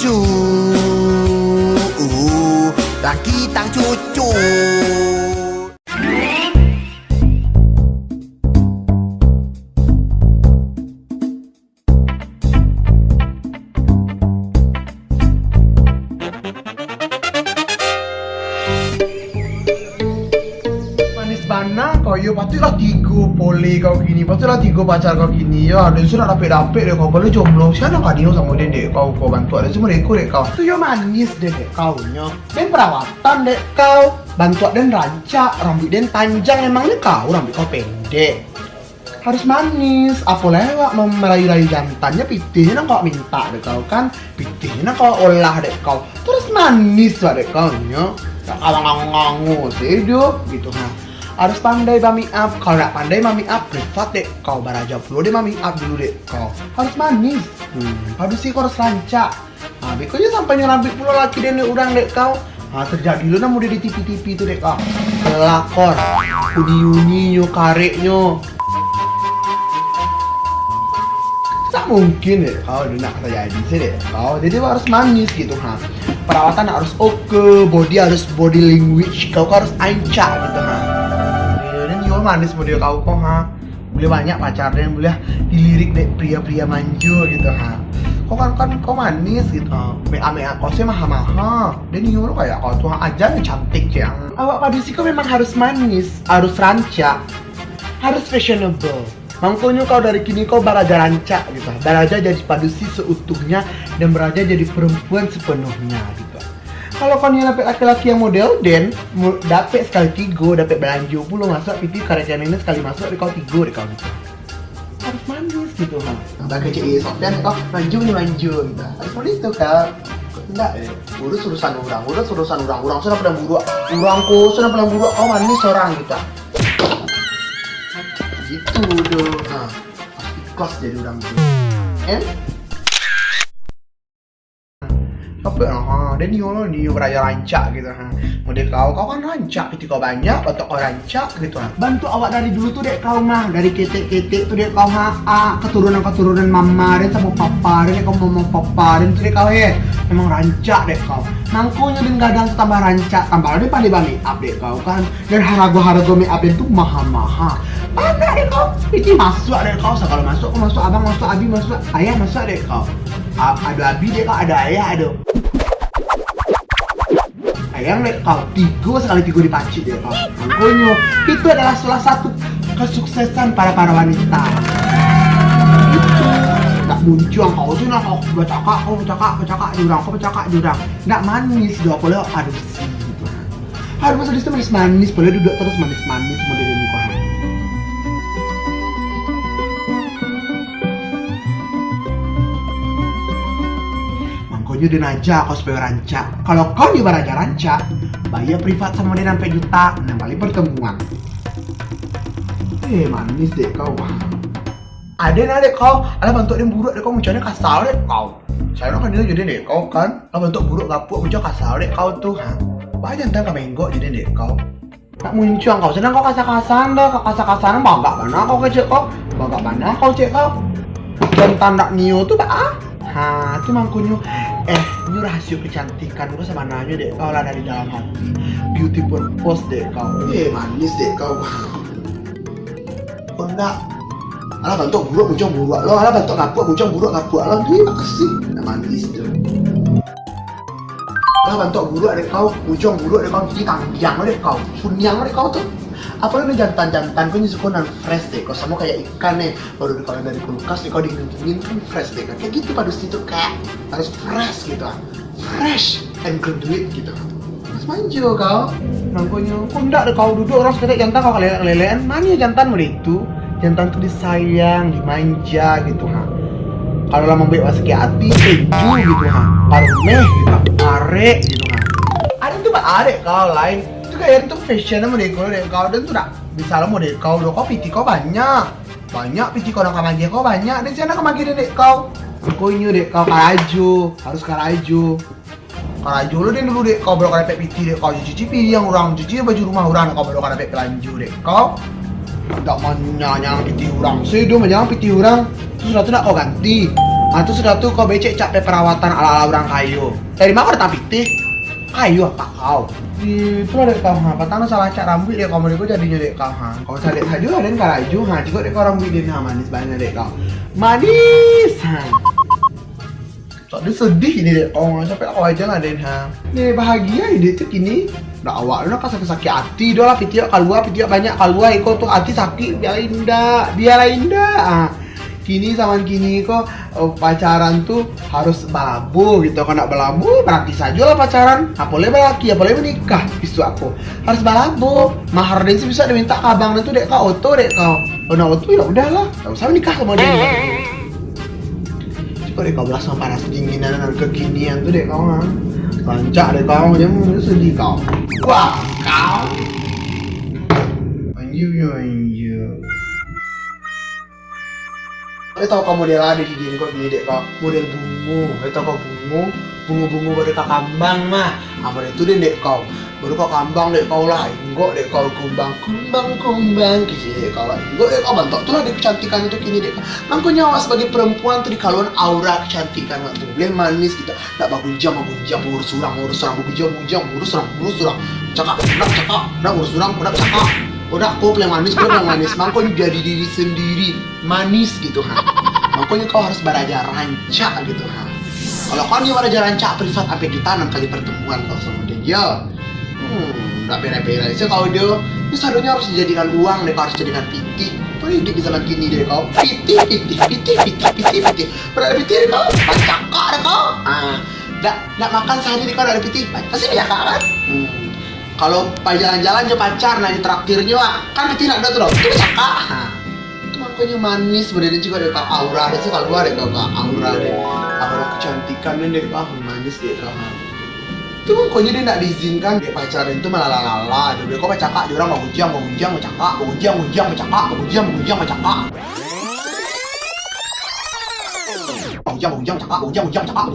cucu, rakitang cucu. Mana kau yo patutlah tiga pole kau gini, patutlah tiga pacar kau gini ya. Dan sudah dapet deh kau boleh jomblo. Siapa kau dia sama dia dek kau bantu ada semua dek kau. Tu yo manis deh kau nya. Dan perawatan dek kau bantu dan rancak rambut dan panjang emangnya kau rambut kau pendek. Harus manis, apa lewat merayu-rayu jantannya pitihnya kau minta deh kau kan, pitihnya kau olah deh kau. Terus manis lah deh kau nya. Ngangu sih hidup gitu ha. Harus pandai mami up. Kalau nggak pandai mami up, privat deh kau baraja dulu deh mami up dulu deh kau. Harus manis. Harus sih kau harus rancak. Nah, bekonya sampai nyerambik pula laki deh urang deh kau. Nah, terjadi lu namu di TV itu deh kau. Pelakor, uni nyo kareknya. Tak mungkin deh kau nak terjadi sih deh kau. Jadi harus manis gitu ha. Perawatan harus oke, body harus body language kau harus ancak gitu ha. Manis model kau kok ha, boleh banyak pacar dan boleh dilirik deh pria-pria manjur gitu ha. Kau manis gitu, mea kau sih maha dan nyuruh kayak kau tuh aja nih cantik yang awak pada sih kau memang harus manis, harus rancak, harus fashionable. Makanya kau dari kini kau beraja rancak gitu, beraja jadi padusi seutuhnya dan beraja jadi perempuan sepenuhnya gitu. Kalau kau nih dapet laki-laki yang model dan dapet sekali tiga, dapet belanja puluh masuk piti kerajaan ini sekali masuk di kau tiga di kau gitu. Harus manis gitu ha. Bagi cewek Sofyan kau maju gitu. Harus seperti itu kau. Enggak urusan orang sudah pernah buruk. Orangku sudah pernah buruk kau manis orang gitu. Gitu dong. Nah, ikhlas jadi orang itu. Apa dan Nio beraya rancak gitu ha. Model kau kan rancak ketika kau banyak atau kau rancak gitu ha. Bantu awak dari dulu tuh dek kau mah dari ketek tuh dek kau ha keturunan mama dan sama papa dan kau mau papa dan tuh dek kau memang rancak dek kau. Mangkunya dan gadang tambah rancak tambah ada pandai bami up dek kau kan. Dan harga make up itu mahal. Mana dek kau? Ini masuk dek kau kalau masuk abang masuk abi masuk ayah masuk dek kau. Ada abi dek kau ada ayah ada. Ayang dek kau tiga dipaci dek kau. Makanya itu adalah salah satu kesuksesan para wanita. Itu tak muncul kau sih nak kau bercakap jurang. Nak manis dua boleh aduh sih gitu. Harus manis boleh duduk terus manis model ini kau. Dia aja kau supaya rancak. Kalau kau di baraja rancak, bayar privat sama dia sampai juta, kali pertemuan. Manis deh kau. Ada dek kau, ada bentuk dia buruk dek kau macamnya kasar dek kau. Saya kan dia jadi dek kau kan, kalau bentuk buruk gapuk macam kasar dek kau tuh. Banyak tentang kau menggok jadi dek kau. Tak muncul kau, senang kau kasar-kasaran dah, kasar-kasaran bangga mana kau kecek kau, bangga mana kau cek kau. Dan tanda Nio tuh itu mangkunyo ini rahasia kecantikan gua sama nanya deh kau lah dari dalam hati beautiful pose deh kau manis deh kau enggak alah bentuk buruk muncul buruk lo alah bentuk kapuk muncul buruk lo terima kasih manis tuh alah bentuk buruk deh kau muncul buruk deh kau jadi tanggiang deh kau sunyang deh kau tuh apa lu jantan kau nyusukan dan fresh deh kau sama kayak ikan nih baru dikeluarin dari kulkas nih kau dingin kan fresh deh kan kayak gitu pada situ kayak harus fresh gitu fresh and graduate gitu harus manjo kau nangkonya kok enggak deh kau duduk orang sekedar jantan kau lelean mana jantan itu jantan tuh disayang dimanja gitu ha. Kalau lama baik masuk ke hati keju gitu ha parmeh gitu are gitu ha ada tuh are kau lain kayak itu fashion model kau dan tuh misalnya model kau kau piti kau banyak piti kau nak kamagi kau banyak dan sana kamagi dek kau nyu dek kau karaju lo deh dulu dek kau baru dapat piti dek kau cuci piring orang cuci baju rumah orang kau baru dapat pelanju dek kau tak mana yang piti orang sedo macam piti orang terus sudah kau ganti Atau sudah tuh kau becek capek perawatan ala-ala orang kayu. Dari mana kau datang pitih? Kayu apa kau? Itu lah dek kau ha. Patang salah cat rambut dek kau mereka jadinya dek kau ha. Kau cari saja ada yang karaju ha. Jika dek kau rambut dia manis banget dek kau. Manis ha. Soalnya sedih ini dek kau capek kau aja lah dek ha. Nih bahagia ide tuh kini. Nah awalnya kan sakit hati doh lah pitih keluar banyak keluar kau tuh hati sakit biarin dah. Ah. Kini zaman kini kok pacaran tuh harus balabu gitu. Kalau nak balabu berarti saja lah pacaran. Apalagi laki, apalagi menikah. Isu aku harus balabu. Mahar dan bisa diminta abang itu dek kau auto dek kau. Oh nah auto ya udahlah. Gak usah menikah sama dia. Coba dek kau belas sama panas dinginan dan kekinian tuh dek kau ha. Rancak dek kau jangan sedih kau. Wah kau. Anju. Kau tahu kau model ada di diri kau gini dek kau model bungu. Kau tahu kau bungu baru kau kambang mah. Apa itu dek kau baru kau kambang dek kau lah. Enggak dek kau kumbang kisi dek kau lah. Enggak dek kau bantok tuh lah dek kecantikan itu kini dek kau. Makanya nyawa sebagai perempuan tuh di kaluan aura kecantikan waktu boleh manis kita. Tak bagunjang urus surang cakap nak urus surang cakap. Udah kau yang manis, makanya jadi diri sendiri manis gitu ha. Makanya kau harus beraja rancak gitu ha. Kalau kau nih beraja rancak privat apa kita 6 kali pertemuan kau sama dia. Nggak beda-beda sih kau dia. Ini sadonya harus dijadikan uang deh, kau harus jadikan piti. Kau hidup di zaman kini deh kau. Piti. Berada piti deh kau. Pancaka deh kau. Nggak makan sehari deh kau ada piti. Pasti biasa kan? Kalau pas jalan-jalan aja pacar, nah traktirnya kan tidak ada tuh dong, itu cakap. Itu makanya manis sebenarnya juga deh kak aura deh sih kalau deh kak aura kecantikan deh kak manis deh kak. Itu makanya dia tidak diizinkan dia pacaran itu malah lala. Dia kok cakap dia orang mau cakap.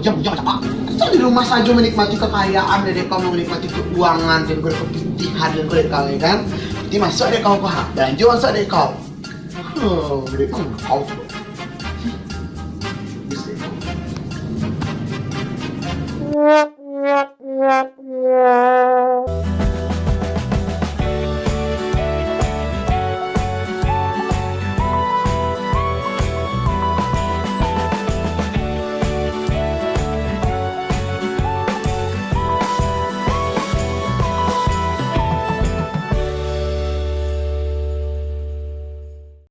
Cakap. Saya di rumah saja menikmati kekayaan dan kau menikmati keuangan dan berkepitihan dan kalian kan. Jadi masuk deh kau paham. Belanja masuk deh kau. Gede pun kau.